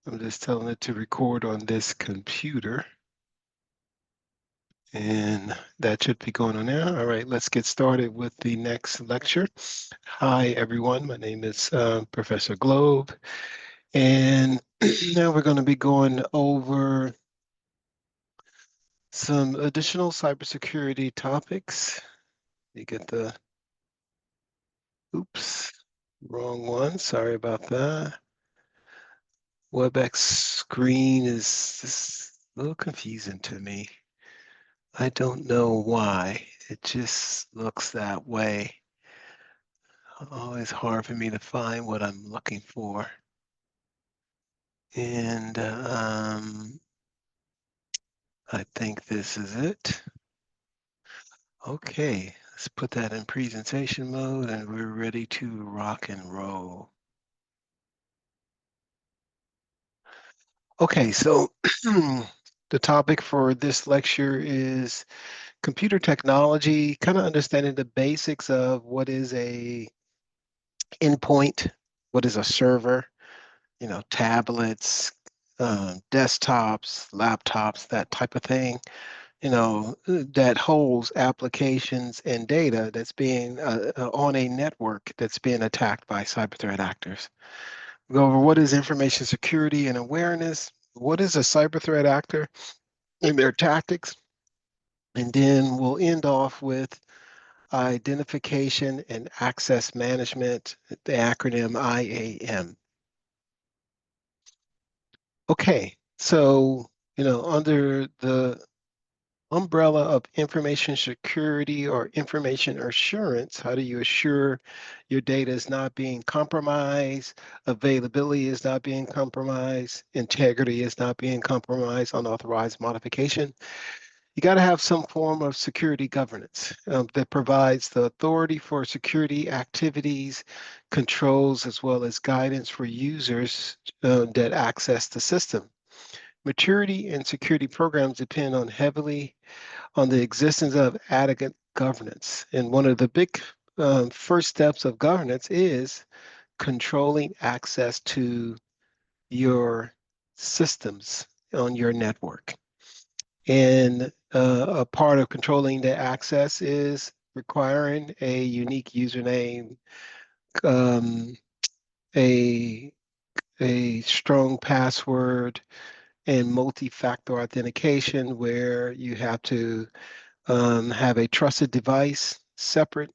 I'm just telling it to record on this computer. And that should be going on now. All right, let's get started with the next lecture. Hi, everyone. My name is Professor Globe. And now we're going to be going over some additional cybersecurity topics. You get the, oops, wrong one. Sorry about that. WebEx screen is just a little confusing to me. I don't know why. It just looks that way. Always hard for me to find what I'm looking for. And I think this is it. Okay, let's put that in presentation mode and we're ready to rock and roll. Okay, so the topic for this lecture is computer technology, kind of understanding the basics of what is a endpoint, what is a server, tablets, desktops, laptops, that type of thing, that holds applications and data that's being on a network that's being attacked by cyber threat actors. We go over what is information security and awareness, what is a cyber threat actor and their tactics, and then we'll end off with identification and access management, the acronym IAM. Okay, so, under the umbrella of information security or information assurance, how do you assure your data is not being compromised, availability is not being compromised, integrity is not being compromised, unauthorized modification? You got to have some form of security governance that provides the authority for security activities, controls, as well as guidance for users that access the system. Maturity and security programs depend on heavily on the existence of adequate governance. And one of the big first steps of governance is controlling access to your systems on your network. And a part of controlling the access is requiring a unique username, um, a, a strong password, and multi-factor authentication where you have to have a trusted device separate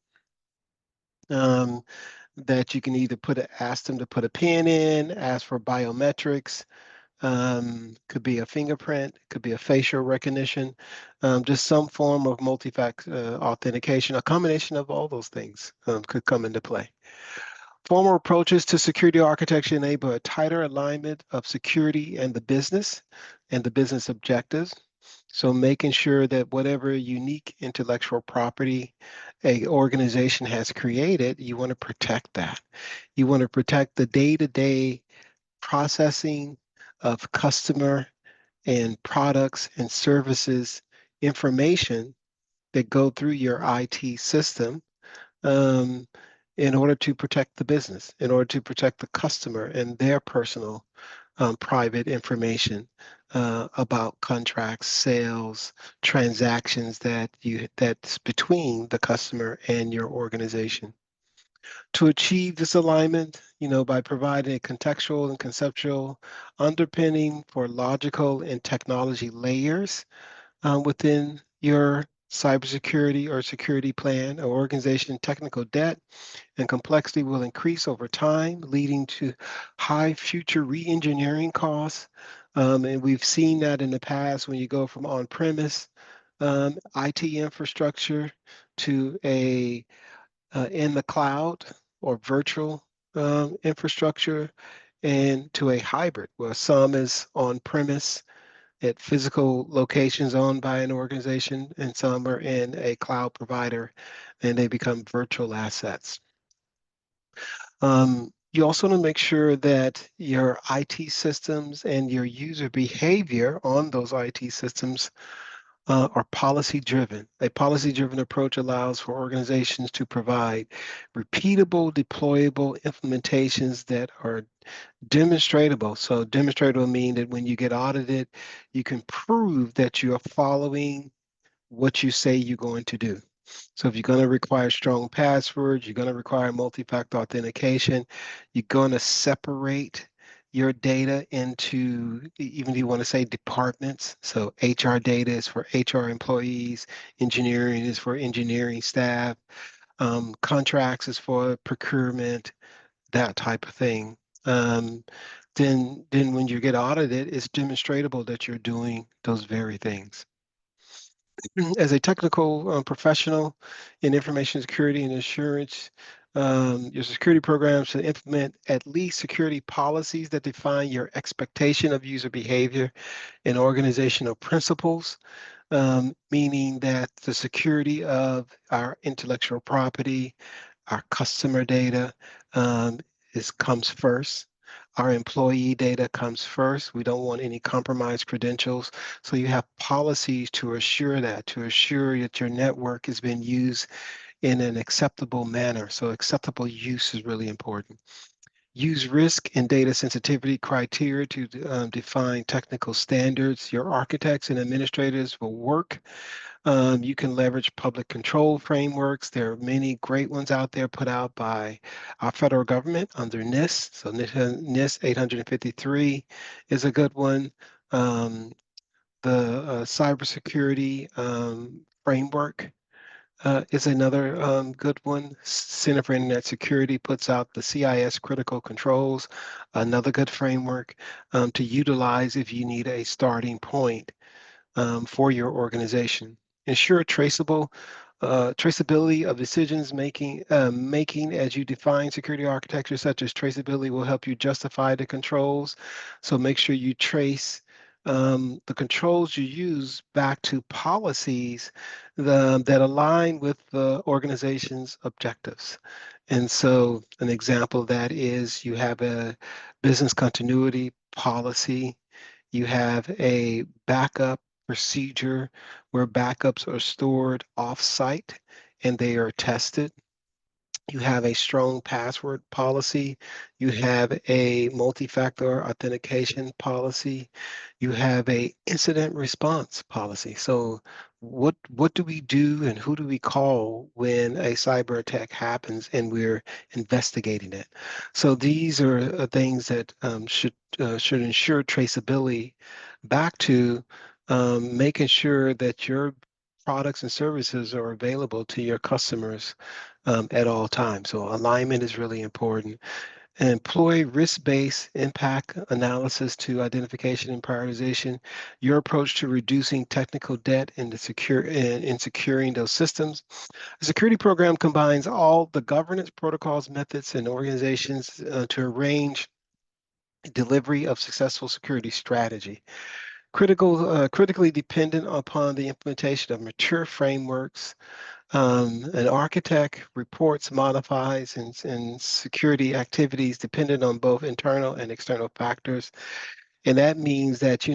um, that you can either ask them to put a pin in, ask for biometrics, could be a fingerprint, could be a facial recognition, just some form of multi-factor authentication. A combination of all those things could come into play. Formal approaches to security architecture enable a tighter alignment of security and the business objectives. So making sure that whatever unique intellectual property a organization has created, you want to protect that. You want to protect the day-to-day processing of customer and products and services information that go through your IT system um, in order to protect the business, in order to protect the customer and their personal private information about contracts, sales, transactions that's between the customer and your organization. To achieve this alignment, by providing a contextual and conceptual underpinning for logical and technology layers within your cybersecurity or security plan or organization, technical debt and complexity will increase over time, leading to high future re-engineering costs. And we've seen that in the past when you go from on-premise IT infrastructure to a in the cloud or virtual infrastructure and to a hybrid where some is on-premise at physical locations owned by an organization and some are in a cloud provider and they become virtual assets. You also want to make sure that your IT systems and your user behavior on those IT systems are policy-driven. A policy-driven approach allows for organizations to provide repeatable, deployable implementations that are demonstratable. So demonstratable mean that when you get audited, you can prove that you are following what you say you're going to do. So if you're going to require strong passwords, you're going to require multi-factor authentication, you're going to separate your data into, even if you want to say departments. So HR data is for HR employees, engineering is for engineering staff, contracts is for procurement, that type of thing. Um, then when you get audited, it's demonstrable that you're doing those very things. As a technical professional in information security and assurance, your security programs should implement at least security policies that define your expectation of user behavior and organizational principles, meaning that the security of our intellectual property, our customer data um, comes first. Our employee data comes first. We don't want any compromised credentials. So you have policies to assure that your network has been used in an acceptable manner. So acceptable use is really important. Use risk and data sensitivity criteria to define technical standards. Your architects and administrators will work. You can leverage public control frameworks. There are many great ones out there put out by our federal government under NIST. So NIST 853 is a good one. The cybersecurity framework is another good one. Center for Internet Security puts out the CIS critical controls, another good framework to utilize if you need a starting point for your organization. Ensure traceability of decisions making as you define security architecture, such as traceability will help you justify the controls. So make sure you trace the controls you use back to policies that align with the organization's objectives. And so an example of that is you have a business continuity policy, you have a backup procedure where backups are stored off-site and they are tested. You have a strong password policy. You have a multi-factor authentication policy. You have a incident response policy. So what do we do and who do we call when a cyber attack happens and we're investigating it? So these are things that should ensure traceability back to making sure that your products and services are available to your customers at all times. So alignment is really important. And employ risk-based impact analysis to identification and prioritization. Your approach to reducing technical debt and in securing those systems. The security program combines all the governance protocols, methods, and organizations to arrange delivery of successful security strategy. Critically dependent upon the implementation of mature frameworks. An architect reports, modifies, and security activities dependent on both internal and external factors. And that means that,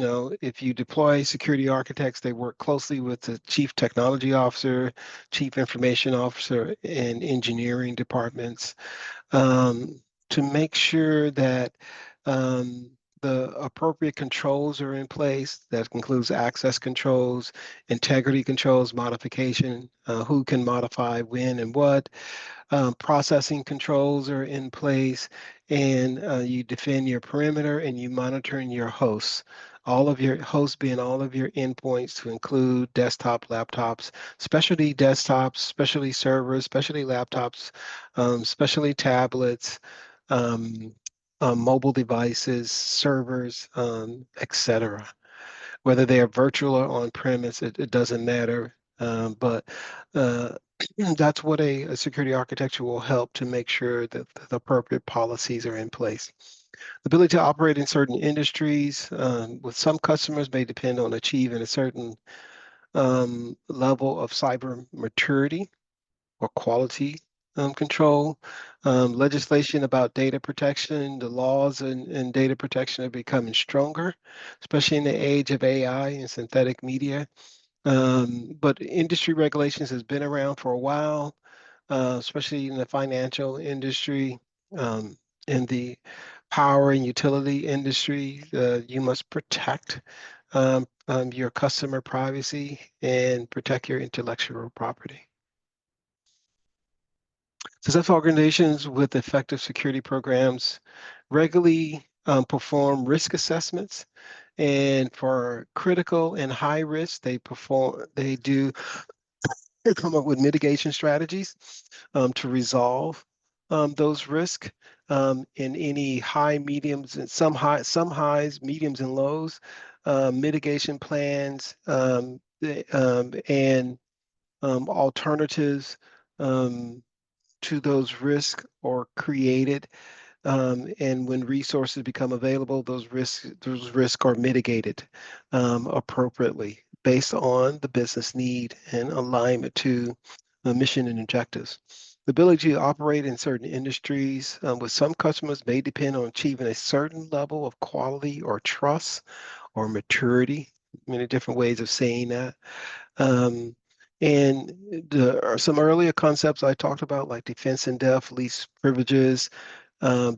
if you deploy security architects, they work closely with the chief technology officer, chief information officer, and engineering departments to make sure that the appropriate controls are in place. That includes access controls, integrity controls, modification, who can modify when and what. Processing controls are in place, and you defend your perimeter and you monitoring your hosts. All of your hosts being all of your endpoints to include desktop, laptops, specialty desktops, specialty servers, specialty laptops, specialty tablets, um, mobile devices, servers, etc. Whether they are virtual or on premise, it doesn't matter. But that's what a security architecture will help to make sure that the appropriate policies are in place. The ability to operate in certain industries with some customers may depend on achieving a certain level of cyber maturity or quality control. Legislation about data protection, the laws and data protection are becoming stronger, especially in the age of AI and synthetic media. But industry regulations has been around for a while, especially in the financial industry, in the power and utility industry. You must protect your customer privacy and protect your intellectual property. Successful organizations with effective security programs regularly perform risk assessments, and for critical and high risk, they come up with mitigation strategies to resolve those risks in any high, mediums, and some highs, mediums, and lows. Mitigation plans and alternatives um, to those risks are created, and when resources become available, those risks are mitigated appropriately based on the business need and alignment to the mission and objectives. The ability to operate in certain industries with some customers may depend on achieving a certain level of quality or trust or maturity. Many different ways of saying that. Um, and there are some earlier concepts I talked about, like defense in depth, least privileges,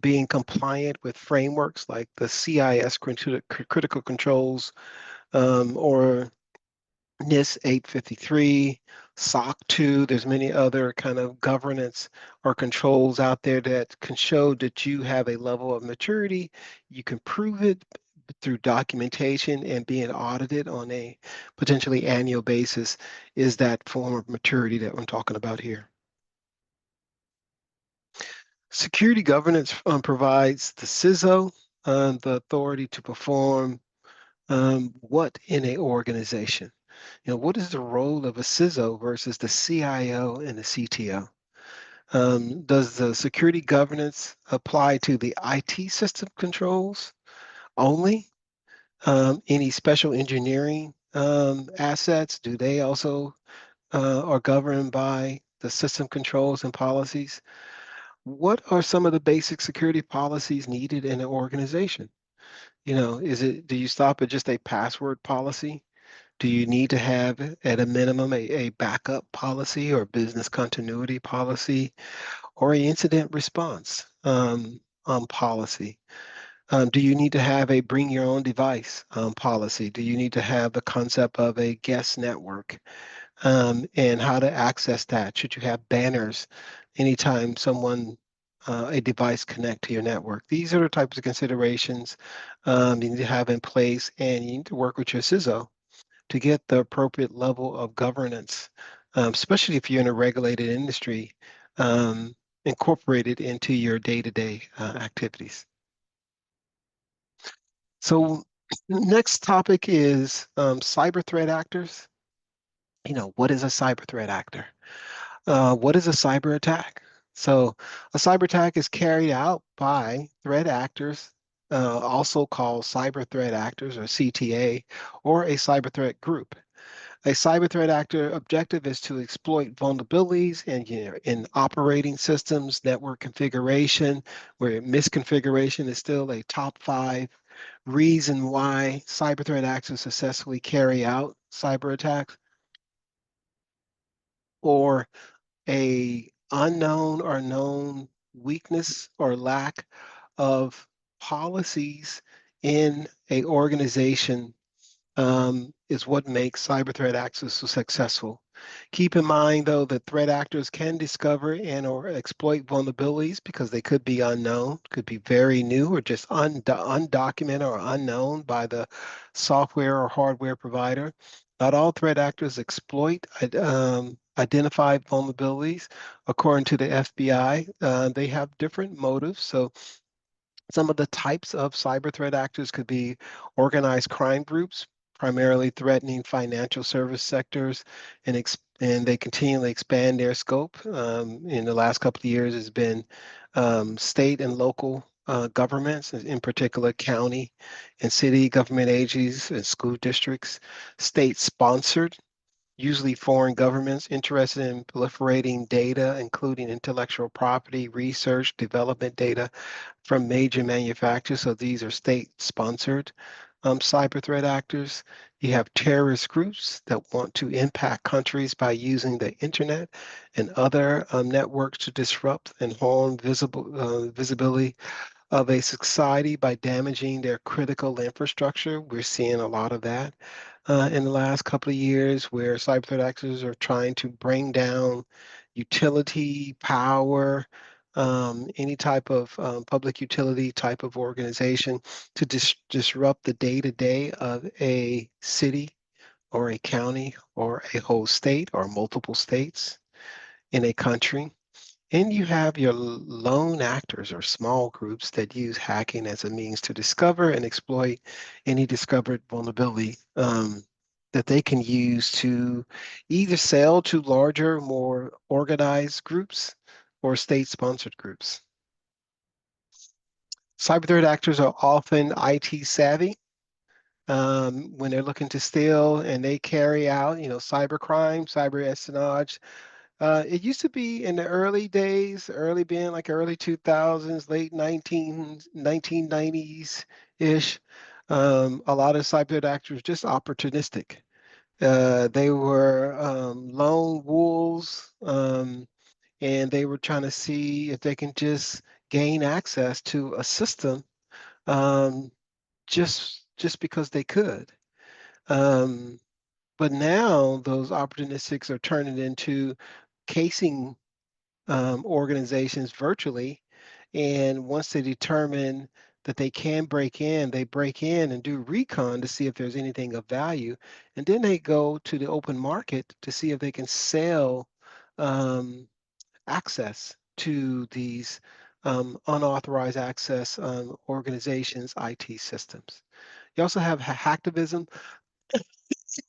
being compliant with frameworks like the CIS critical controls or NIS 853, SOC 2. There's many other kind of governance or controls out there that can show that you have a level of maturity. You can prove it through documentation and being audited on a potentially annual basis is that form of maturity that I'm talking about here. Security governance provides the CISO the authority to perform what in a organization? What is the role of a CISO versus the CIO and the CTO? Does the security governance apply to the IT system controls only? Any special engineering assets, do they also are governed by the system controls and policies? What are some of the basic security policies needed in an organization? Do you stop at just a password policy? Do you need to have at a minimum a backup policy or business continuity policy or an incident response policy? Do you need to have a bring your own device policy? Do you need to have the concept of a guest network and how to access that? Should you have banners anytime a device connect to your network? These are the types of considerations you need to have in place, and you need to work with your CISO to get the appropriate level of governance, especially if you're in a regulated industry, incorporated into your day-to-day activities. So next topic is cyber threat actors. What is a cyber threat actor? What is a cyber attack? So a cyber attack is carried out by threat actors, also called cyber threat actors or CTA, or a cyber threat group. A cyber threat actor objective is to exploit vulnerabilities in operating systems, network configuration, where misconfiguration is still a top 5 reason why cyber threat actors successfully carry out cyber attacks, or a unknown or known weakness or lack of policies in a organization is what makes cyber threat actors so successful. Keep in mind, though, that threat actors can discover and or exploit vulnerabilities because they could be unknown, could be very new or just undocumented or unknown by the software or hardware provider. Not all threat actors exploit identified vulnerabilities. According to the FBI, they have different motives. So some of the types of cyber threat actors could be organized crime groups, primarily threatening financial service sectors, and they continually expand their scope. In the last couple of years, has been state and local governments, in particular county and city government agencies and school districts, state-sponsored, usually foreign governments interested in proliferating data, including intellectual property, research, development data from major manufacturers. So these are state-sponsored cyber threat actors. You have terrorist groups that want to impact countries by using the internet and other networks to disrupt and harm visibility of a society by damaging their critical infrastructure. We're seeing a lot of that in the last couple of years where cyber threat actors are trying to bring down utility, power, any type of public utility type of organization to disrupt the day-to-day of a city or a county or a whole state or multiple states in a country. And you have your lone actors or small groups that use hacking as a means to discover and exploit any discovered vulnerability that they can use to either sell to larger, more organized groups or state-sponsored groups. Cyber threat actors are often IT savvy when they're looking to steal, and they carry out, cyber crime, cyber espionage. It used to be in the early days, early being like early 2000s, late 1990s-ish. A lot of cyber actors just opportunistic. They were lone wolves, and they were trying to see if they can just gain access to a system um, just because they could. Um, but now those opportunistics are turning into casing organizations virtually. And once they determine that they can break in, they break in and do recon to see if there's anything of value. And then they go to the open market to see if they can sell um, access to these unauthorized access organizations' IT systems. You also have hacktivism.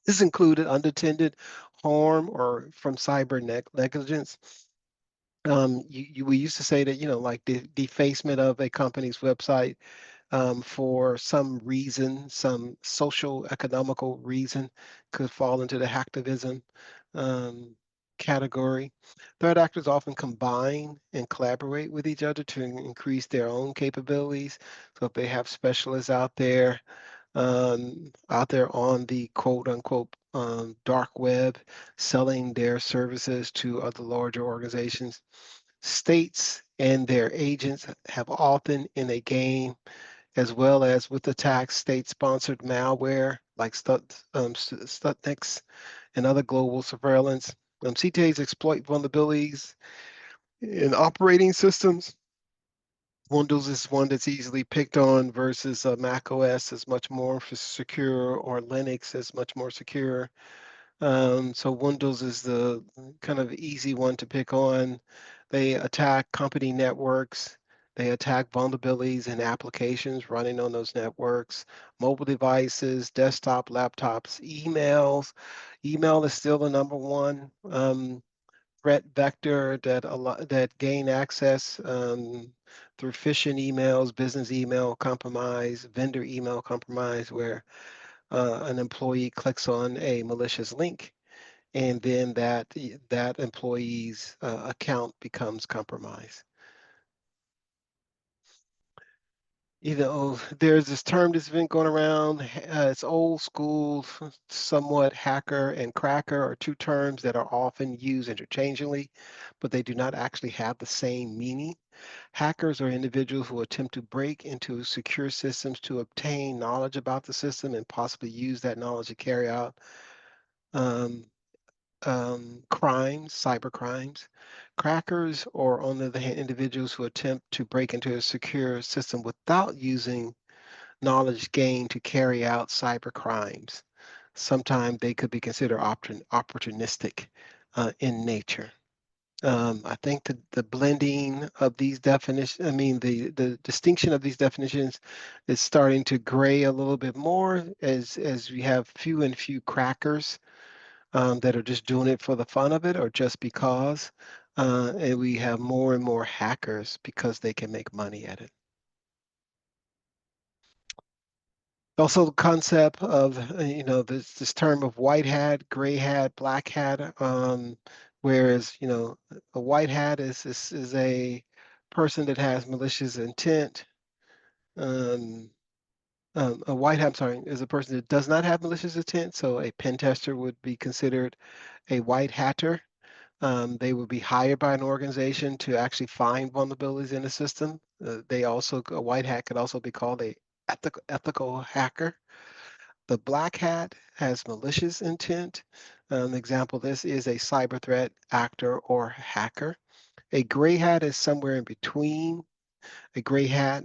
This included unattended harm or from cyber negligence. We used to say that, like the defacement of a company's website for some reason, some social economical reason could fall into the hacktivism um, category. Threat actors often combine and collaborate with each other to increase their own capabilities. So if they have specialists out there on the quote unquote dark web, selling their services to other larger organizations. States and their agents have often in a game, as well as with attacks, state-sponsored malware like Stuxnet and other global surveillance. CTAs exploit vulnerabilities in operating systems. Windows is one that's easily picked on versus Mac OS is much more secure, or Linux is much more secure. So Windows is the kind of easy one to pick on. They attack company networks. They attack vulnerabilities in applications running on those networks, mobile devices, desktop, laptops, emails. Email is still the number one threat vector that gain access through phishing emails, business email compromise, vendor email compromise, where an employee clicks on a malicious link, and then that employee's account becomes compromised. There's this term that's been going around. It's old school, somewhat. Hacker and cracker are two terms that are often used interchangeably, but they do not actually have the same meaning. Hackers are individuals who attempt to break into secure systems to obtain knowledge about the system and possibly use that knowledge to carry out um, crimes, cyber crimes. Crackers, or on the other hand, individuals who attempt to break into a secure system without using knowledge gained to carry out cyber crimes. Sometimes they could be considered opportunistic in nature. I think the blending of these definitions, I mean, the distinction of these definitions is starting to gray a little bit more as we have few and few crackers that are just doing it for the fun of it or just because. And we have more and more hackers because they can make money at it. Also, the concept of, this term of white hat, gray hat, black hat, whereas, a white hat is a person that has malicious intent. Um, A white hat, I'm sorry, is a person that does not have malicious intent. So a pen tester would be considered a white hatter. They would be hired by an organization to actually find vulnerabilities in the system. A white hat could also be called a ethical hacker. The black hat has malicious intent. An example of this is a cyber threat actor or hacker. A gray hat is somewhere in between. A gray hat,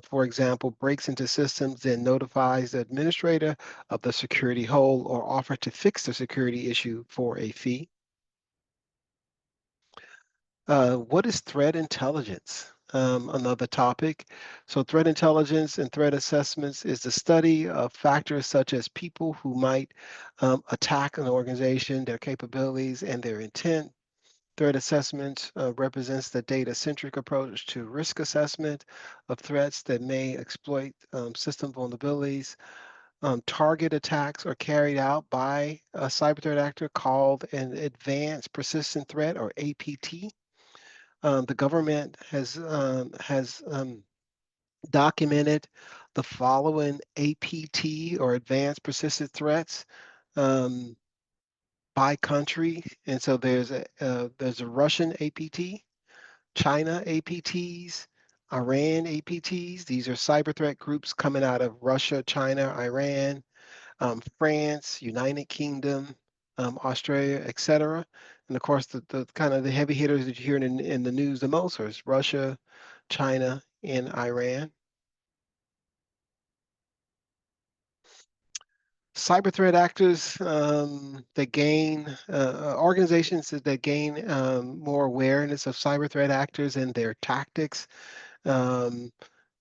for example, breaks into systems and notifies the administrator of the security hole or offer to fix the security issue for a fee. What is threat intelligence? Another topic. So threat intelligence and threat assessments is the study of factors such as people who might attack an organization, their capabilities, and their intent. Threat assessment represents the data-centric approach to risk assessment of threats that may exploit system vulnerabilities. Target attacks are carried out by a cyber threat actor called an advanced persistent threat or APT. The government has documented the following APT or advanced persistent threats um, by country, and so there's a Russian APT, China APTs, Iran APTs. These are cyber threat groups coming out of Russia, China, Iran, France, United Kingdom, Australia, etc. And of course, the kind of the heavy hitters that you hear in the news the most are Russia, China, and Iran. Cyber threat actors that gain organizations that gain more awareness of cyber threat actors and their tactics. Um,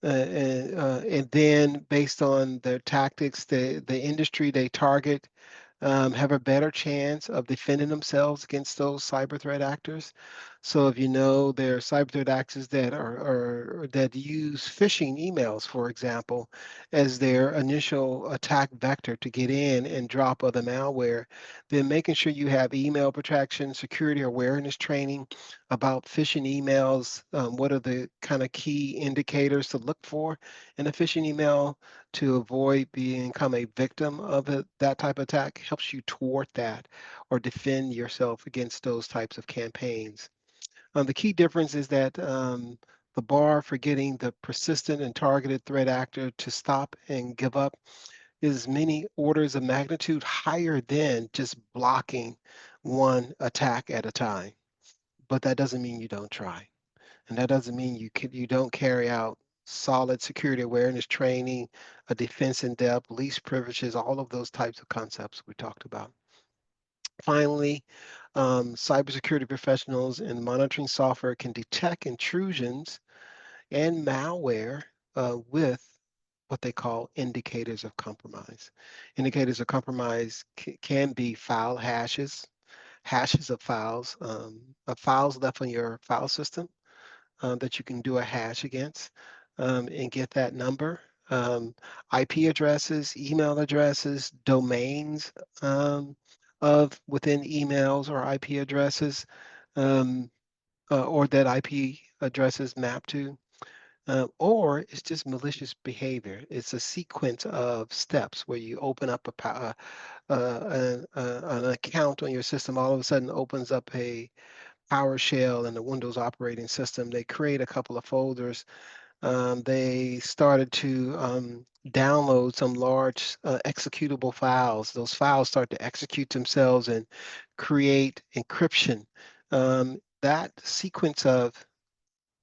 and then based on their tactics, the industry they target have a better chance of defending themselves against those cyber threat actors. So if you know there are cyber threat actors that that use phishing emails, for example, as their initial attack vector to get in and drop other malware, then making sure you have email protection, security awareness training about phishing emails, what are the kind of key indicators to look for in a phishing email to avoid become a victim of that type of attack helps you thwart that or defend yourself against those types of campaigns. The key difference is that the bar for getting the persistent and targeted threat actor to stop and give up is many orders of magnitude higher than just blocking one attack at a time. But that doesn't mean you don't try. And that doesn't mean you don't carry out solid security awareness training, a defense in depth, least privileges, all of those types of concepts we talked about. Finally, cybersecurity professionals and monitoring software can detect intrusions and malware with what they call indicators of compromise. Indicators of compromise can be file hashes, hashes of files left on your file system that you can do a hash against and get that number. IP addresses, email addresses, domains of within emails or IP addresses, um, or that IP addresses map to. Or it's just malicious behavior. It's a sequence of steps where you open up an account on your system, all of a sudden opens up a PowerShell and the Windows operating system. They create a couple of folders. They started to download some large executable files. Those files start to execute themselves and create encryption. That sequence of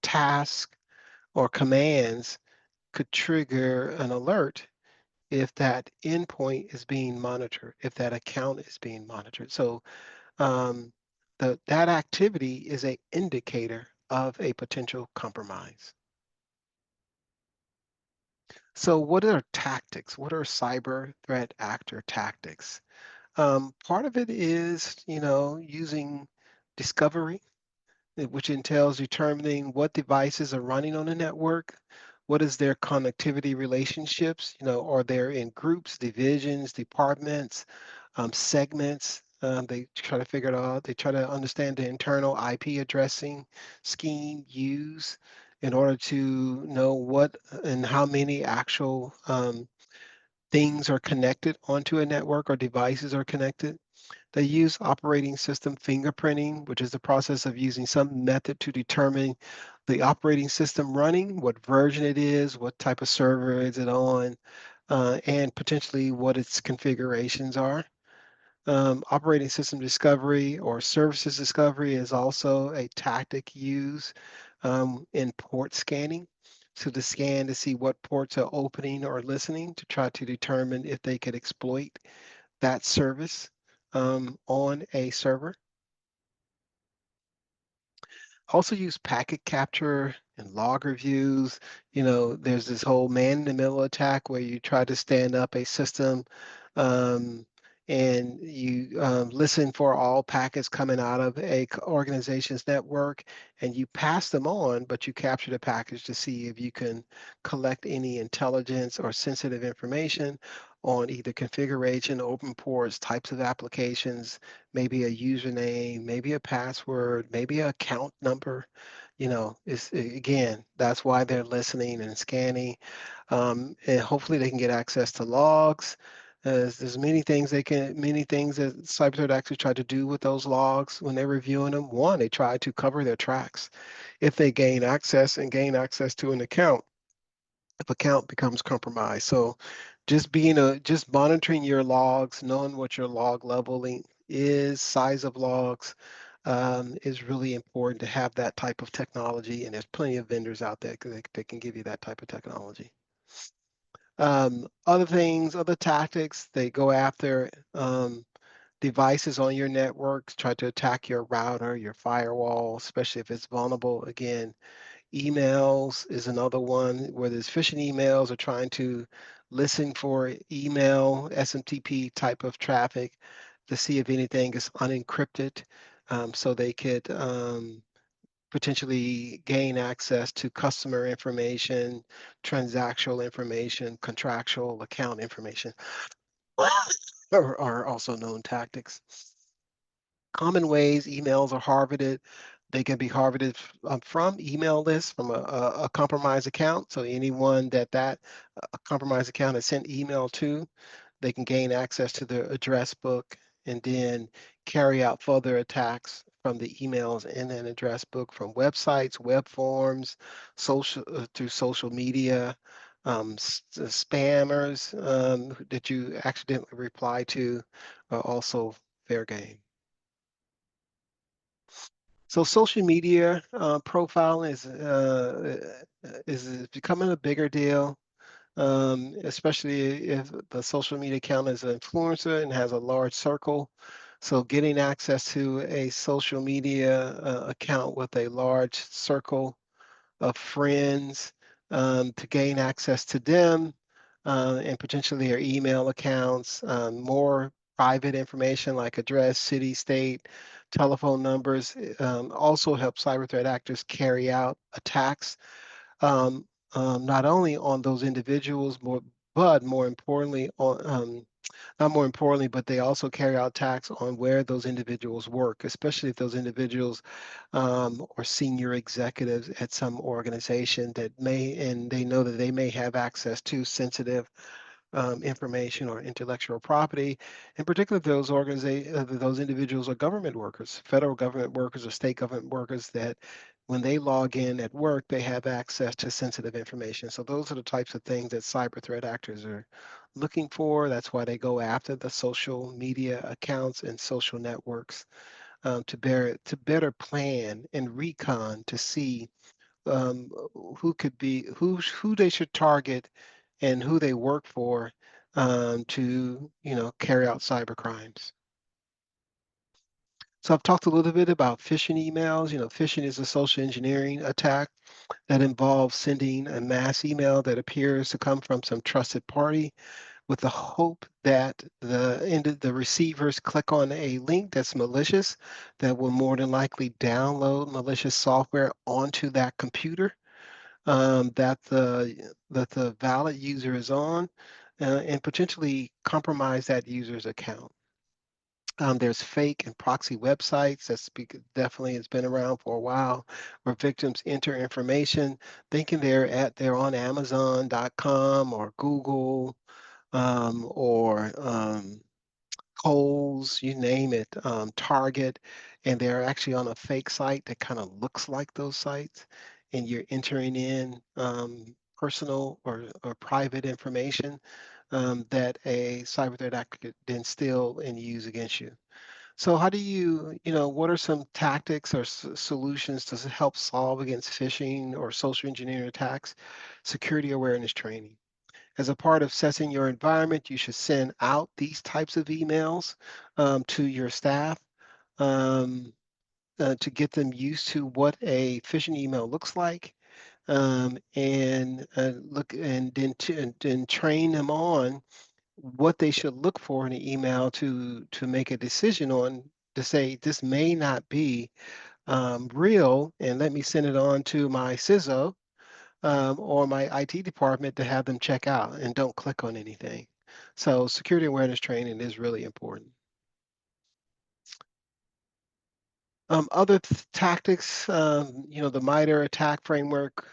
tasks or commands could trigger an alert if that endpoint is being monitored, if that account is being monitored. So um, that activity is an indicator of a potential compromise. So what are tactics? What are cyber threat actor tactics? Part of it is, using discovery, which entails determining what devices are running on the network, what is their connectivity relationships, are they in groups, divisions, departments, segments. They try to figure it out. They try to understand the internal IP addressing scheme used in order to know what and how many actual things are connected onto a network or devices are connected. They use operating system fingerprinting, which is the process of using some method to determine the operating system running, what version it is, what type of server is it on, and potentially what its configurations are. Operating system discovery or services discovery is also a tactic used in port scanning. So to scan to see what ports are opening or listening to try to determine if they could exploit that service on a server. Also use packet capture and log reviews. There's this whole man-in-the-middle attack where you try to stand up a system um, and you listen for all packets coming out of a organization's network and you pass them on, but you capture the package to see if you can collect any intelligence or sensitive information on either configuration, open ports, types of applications, maybe a username, maybe a password, maybe an account number. Again, that's why they're listening and scanning. And hopefully they can get access to logs. There's many things that cyber threat actors try to do with those logs when they're reviewing them. One, they try to cover their tracks. If they gain access to an account, if account becomes compromised. So just monitoring your logs, knowing what your log leveling is, size of logs, is really important to have that type of technology. And there's plenty of vendors out there that can give you that type of technology. Other things, other tactics, they go after devices on your network, try to attack your router, your firewall, especially if it's vulnerable. Again, emails is another one where there's phishing emails or trying to listen for email, SMTP type of traffic to see if anything is unencrypted so they could potentially gain access to customer information, transactional information, contractual account information, are also known tactics. Common ways emails are harvested. They can be harvested from email lists from a compromised account. So anyone that compromised account has sent email to, they can gain access to their address book and then carry out further attacks from the emails in an address book from websites, web forms, through social media, spammers that you accidentally reply to are also fair game. So social media profiling is becoming a bigger deal, especially if the social media account is an influencer and has a large circle. So getting access to a social media account with a large circle of friends to gain access to them and potentially their email accounts, more private information like address, city, state, telephone numbers also help cyber threat actors carry out attacks, um, not only on those individuals, but more importantly, not more importantly, but they also carry out attacks on where those individuals work, especially if those individuals or senior executives at some organization and they know that they may have access to sensitive information or intellectual property, in particular if those individuals are government workers, federal government workers or state government workers that when they log in at work, they have access to sensitive information. So those are the types of things that cyber threat actors are looking for. That's why they go after the social media accounts and social networks to better plan and recon to see um, who they should target and who they work for to carry out cyber crimes. So I've talked a little bit about phishing emails. Phishing is a social engineering attack that involves sending a mass email that appears to come from some trusted party with the hope that the receivers click on a link that's malicious that will more than likely download malicious software onto that computer that the valid user is on and potentially compromise that user's account. There's fake and proxy websites definitely has been around for a while, where victims enter information thinking they're on Amazon.com or Google, or Kohl's, you name it, Target, and they're actually on a fake site that kind of looks like those sites, and you're entering in personal or private information that a cyber threat actor could then steal and use against you. So how do what are some tactics or solutions to help solve against phishing or social engineering attacks? Security awareness training. As a part of assessing your environment, you should send out these types of emails to your staff um, to get them used to what a phishing email looks like, and look and then train them on what they should look for in an email to make a decision on, to say this may not be real, and let me send it on to my CISO or my IT department to have them check out, and don't click on anything. So security awareness training is really important. Other tactics, the MITRE attack framework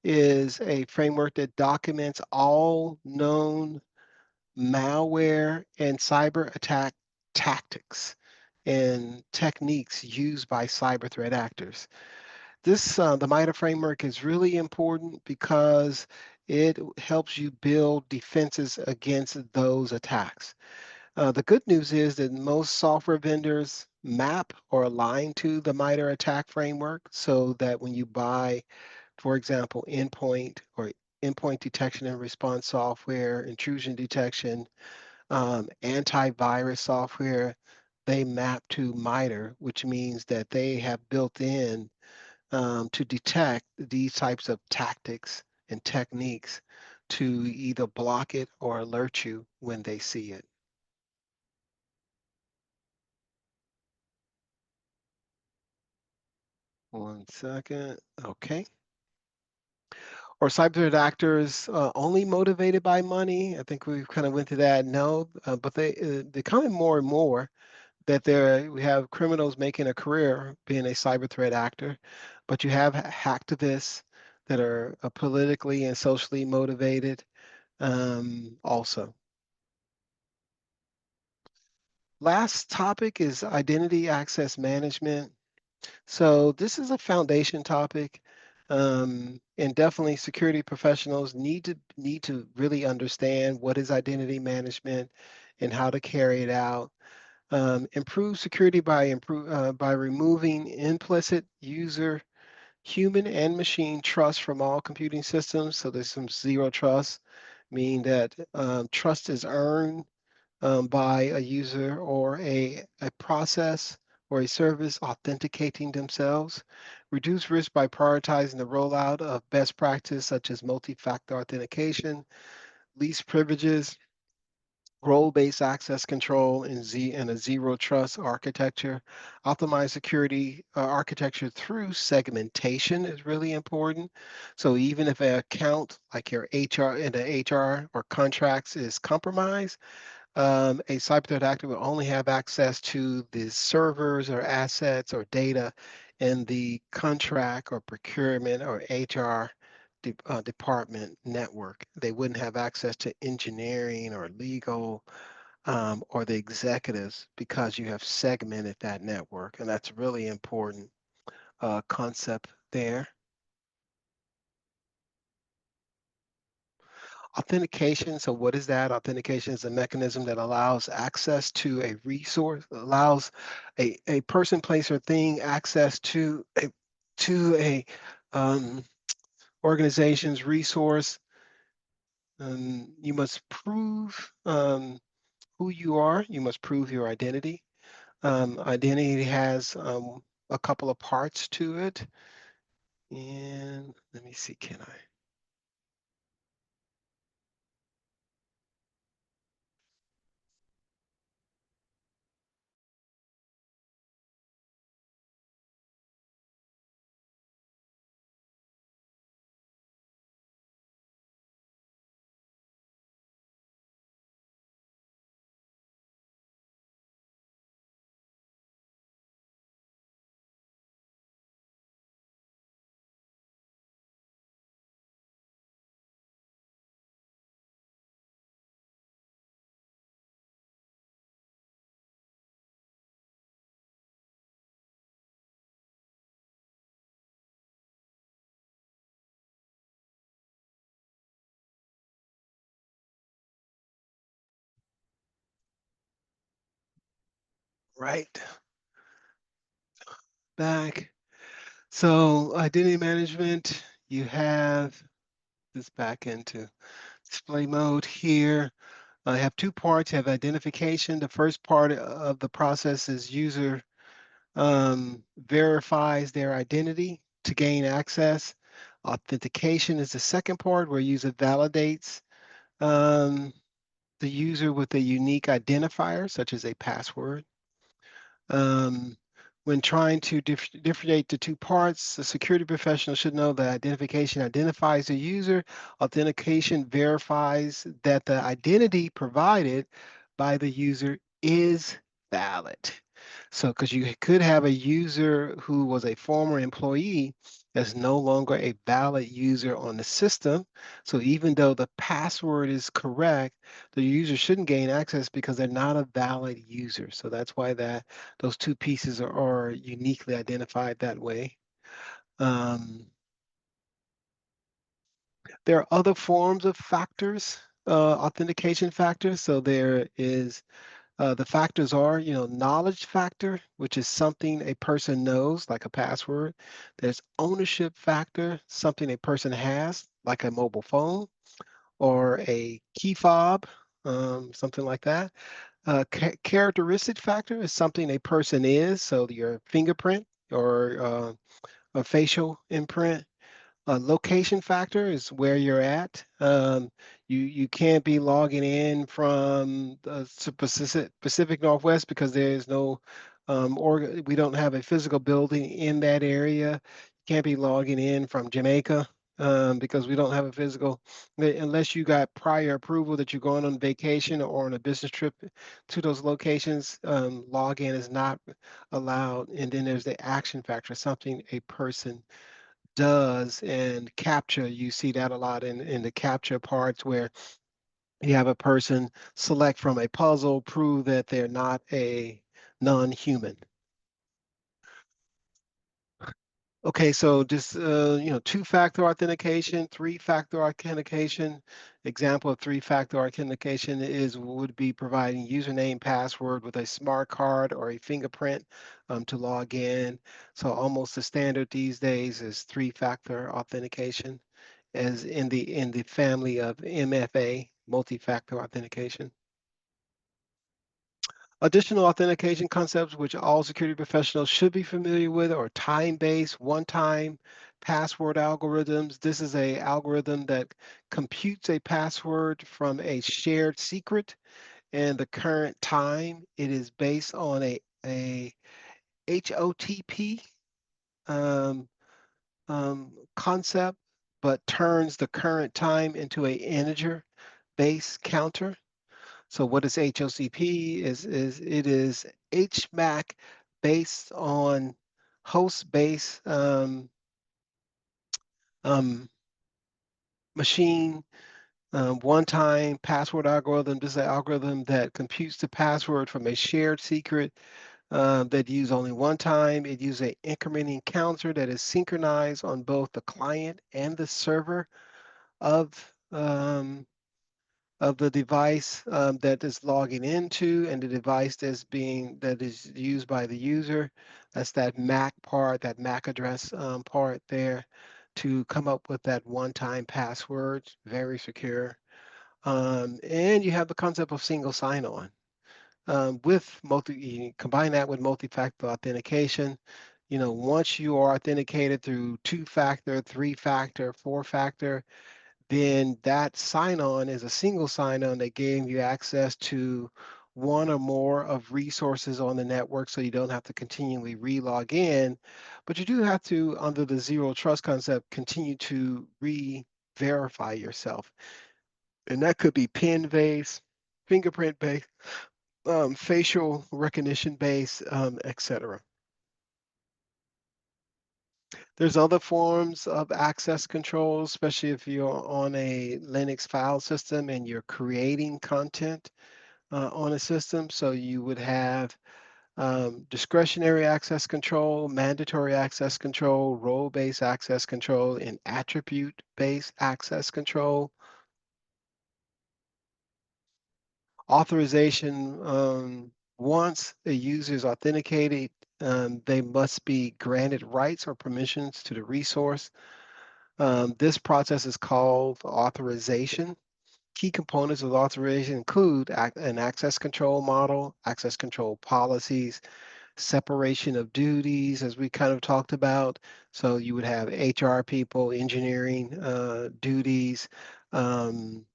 is a framework that documents all known malware and cyber attack tactics and techniques used by cyber threat actors. The MITRE framework is really important because it helps you build defenses against those attacks. The good news is that most software vendors map or align to the MITRE attack framework, so that when you buy, for example, endpoint detection and response software, intrusion detection, antivirus software, they map to MITRE, which means that they have built in to detect these types of tactics and techniques to either block it or alert you when they see it. One second. Okay. Or cyber threat actors only motivated by money? I think we've kind of went to that. No, but they're coming more and more that we have criminals making a career being a cyber threat actor, but you have hacktivists that are politically and socially motivated also. Last topic is identity access management. So this is a foundation topic, and definitely security professionals need to really understand what is identity management and how to carry it out. Improve security by removing implicit user, human and machine trust from all computing systems. So there's some zero trust, meaning that trust is earned by a user or a process or a service authenticating themselves. Reduce risk by prioritizing the rollout of best practice such as multi-factor authentication, least privileges, role-based access control, and a zero trust architecture. Optimize security architecture through segmentation is really important. So even if an account like your HR in the HR or contracts is compromised, a cyber threat actor will only have access to the servers or assets or data in the contract or procurement or HR department network. They wouldn't have access to engineering or legal or the executives, because you have segmented that network. And that's a really important concept there. Authentication. So what is that? Authentication is a mechanism that allows access to a resource, allows a person, place, or thing access to a organization's resource. You must prove who you are. You must prove your identity. Identity has a couple of parts to it. And let me see, can I? right back. So identity management, you have this back into display mode here. I have two parts. You have identification. The first part of the process is user verifies their identity to gain access. Authentication is the second part where user validates um, the user with a unique identifier, such as a password. Um, when trying to differentiate the two parts, the security professional should know that identification identifies the user. Authentication verifies that the identity provided by the user is valid. So, because you could have a user who was a former employee that's no longer a valid user on the system. So even though the password is correct, the user shouldn't gain access because they're not a valid user. So that's why those two pieces are uniquely identified that way. There are other forms of factors, authentication factors. So there is the factors are, knowledge factor, which is something a person knows, like a password. There's ownership factor, something a person has, like a mobile phone or a key fob, something like that. Characteristic factor is something a person is, so your fingerprint or a facial imprint. Location factor is where you're at. You can't be logging in from the Pacific Northwest because there is no we don't have a physical building in that area. You can't be logging in from Jamaica because we don't have a physical, unless you got prior approval that you're going on vacation or on a business trip to those locations. Login is not allowed. And then there's the action factor, something a person does. And capture, you see that a lot in the capture parts where you have a person select from a puzzle, prove that they're not a non-human. Okay, so just two-factor authentication, three-factor authentication. Example of three-factor authentication would be providing username, password with a smart card or a fingerprint to log in. So almost the standard these days is three-factor authentication, as in the family of MFA, multi-factor authentication. Additional authentication concepts which all security professionals should be familiar with are time-based, one-time password algorithms. This is a algorithm that computes a password from a shared secret and the current time. It is based on a HOTP um, concept, but turns the current time into an integer base counter. So what is HOCP is it is HMAC based on host base um, machine one-time password algorithm. This is an algorithm that computes the password from a shared secret that use only one time. It uses an incrementing counter that is synchronized on both the client and the server of um, of the device that is logging into and the device that is used by the user. That's that MAC part, that MAC address part there to come up with that one-time password, very secure. And you have the concept of single sign-on. You combine that with multi-factor authentication. Once you are authenticated through two-factor, three-factor, four-factor, then that sign-on is a single sign-on that gave you access to one or more of resources on the network, so you don't have to continually re-log in. But you do have to, under the zero trust concept, continue to re-verify yourself. And that could be pin-based, fingerprint-based, facial recognition-based, etc. There's other forms of access control, especially if you're on a Linux file system and you're creating content on a system. So you would have discretionary access control, mandatory access control, role-based access control, and attribute-based access control. Authorization Once a user is authenticated, they must be granted rights or permissions to the resource. This process is called authorization. Key components of authorization include an access control model, access control policies, separation of duties, as we kind of talked about. So you would have HR people, engineering duties, um,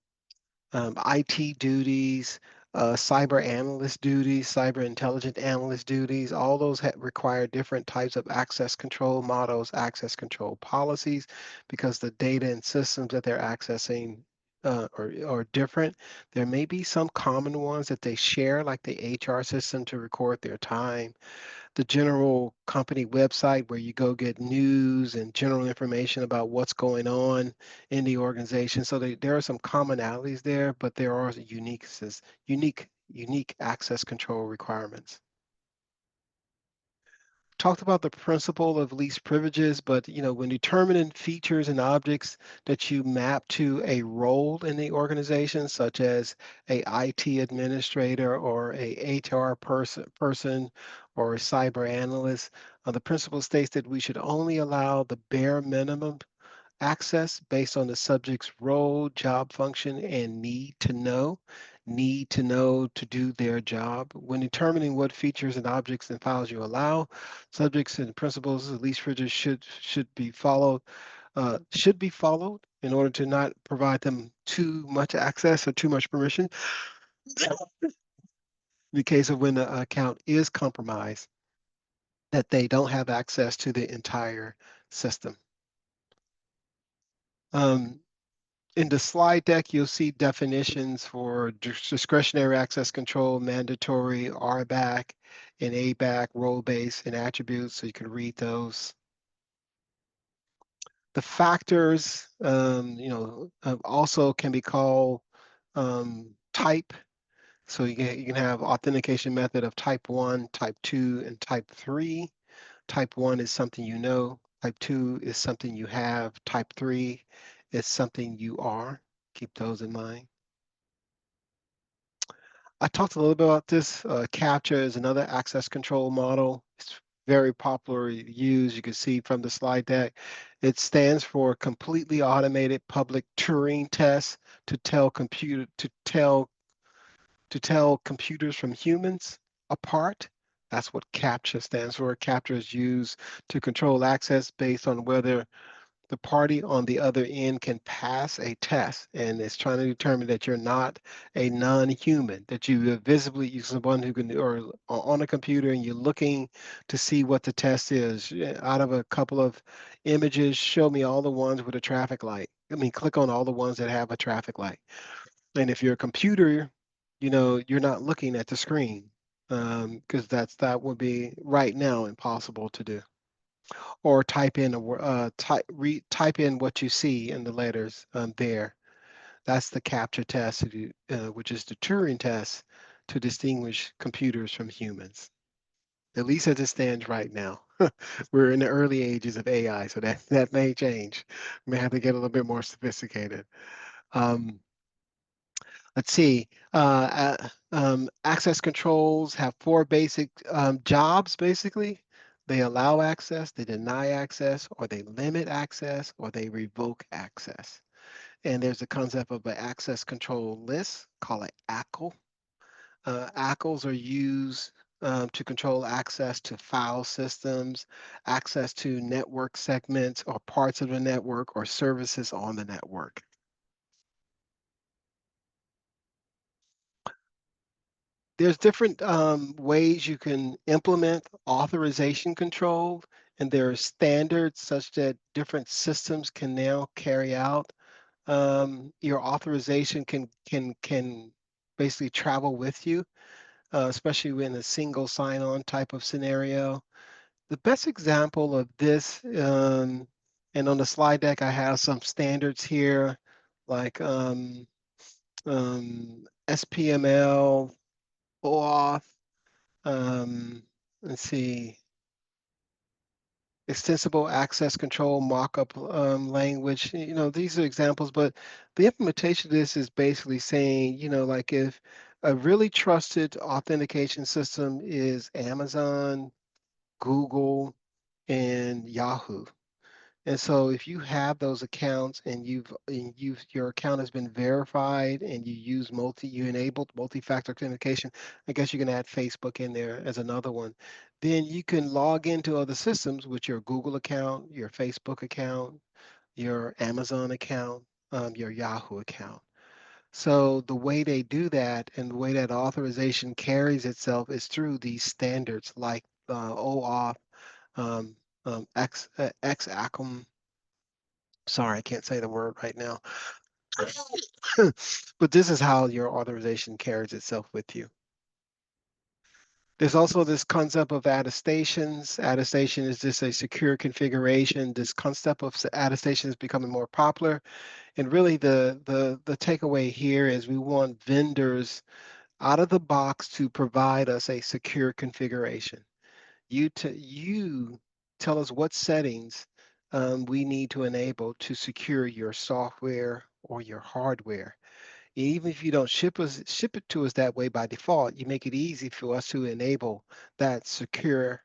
IT duties, cyber analyst duties, cyber intelligent analyst duties. All those require different types of access control models, access control policies, because the data and systems that they're accessing are different. There may be some common ones that they share, like the HR system to record their time, the general company website where you go get news and general information about what's going on in the organization. So there are some commonalities there, but there are unique access control requirements. Talked about the principle of least privileges, but when determining features and objects that you map to a role in the organization, such as a IT administrator or a HR person or a cyber analyst, the principle states that we should only allow the bare minimum access based on the subject's role, job function, and need to know to do their job. When determining what features and objects and files you allow, subjects and principles of least privilege should be followed in order to not provide them too much access or too much permission. In the case of when the account is compromised, that they don't have access to the entire system. Um, In the slide deck, you'll see definitions for discretionary access control, mandatory, RBAC, and ABAC, role-based, and attributes, so you can read those. The factors, also can be called type. So you can have authentication method of type 1, type 2, and type 3. Type 1 is something you know. Type 2 is something you have. Type 3 is something you are. Keep those in mind. I talked a little bit about this. CAPTCHA is another access control model. It's very popularly used. You can see from the slide deck. It stands for completely automated public Turing test to tell computers from humans apart. That's what CAPTCHA stands for. CAPTCHA is used to control access based on whether the party on the other end can pass a test, and it's trying to determine that you're not a non-human, that you visibly you're someone who can or on a computer and you're looking to see what the test is. Out of a couple of images, show me all the ones with a traffic light. I mean, click on all the ones that have a traffic light. And if you're a computer, you're not looking at the screen, because that would be right now impossible to do. Or type in what you see in the letters there. That's the CAPTCHA test, which is the Turing test to distinguish computers from humans. At least as it stands right now. We're in the early ages of AI, so that may change. We may have to get a little bit more sophisticated. Um, let's see. Access controls have four basic jobs, basically. They allow access, they deny access, or they limit access, or they revoke access. And there's a concept of an access control list, call it ACL. ACLs are used to control access to file systems, access to network segments or parts of the network or services on the network. There's different ways you can implement authorization control, and there are standards such that different systems can now carry out. Your authorization can basically travel with you, especially in a single sign-on type of scenario. The best example of this, and on the slide deck, I have some standards here, like SPML, OAuth, let's see, extensible access control markup language. These are examples, but the implementation of this is basically saying, like if A really trusted authentication system is Amazon, Google, and Yahoo. And so if you have those accounts and your account has been verified and you enabled multi-factor authentication, I guess you can add Facebook in there as another one. Then you can log into other systems with your Google account, your Facebook account, your Amazon account, your Yahoo account. So the way they do that and the way that authorization carries itself is through these standards like OAuth, um, XACM. Sorry, I can't say the word right now. But this is how your authorization carries itself with you. There's also this concept of attestations. Attestation is just a secure configuration. This concept of attestation is becoming more popular. And really the takeaway here is we want vendors out of the box to provide us a secure configuration. You tell us what settings we need to enable to secure your software or your hardware. Even if you don't ship it to us that way by default, you make it easy for us to enable that secure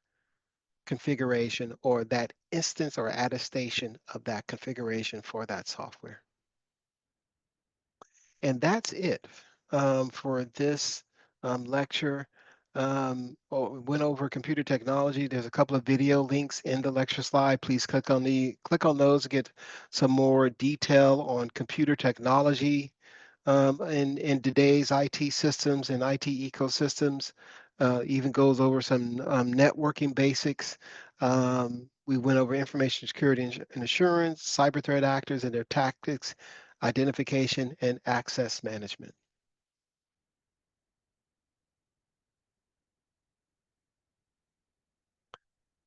configuration or that instance or attestation of that configuration for that software. And that's it for this lecture. Went over computer technology. There's a couple of video links in the lecture slide. Please click on those to get some more detail on computer technology in today's IT systems and IT ecosystems. Even goes over some networking basics. We went over information security and assurance, cyber threat actors and their tactics, identification, and access management.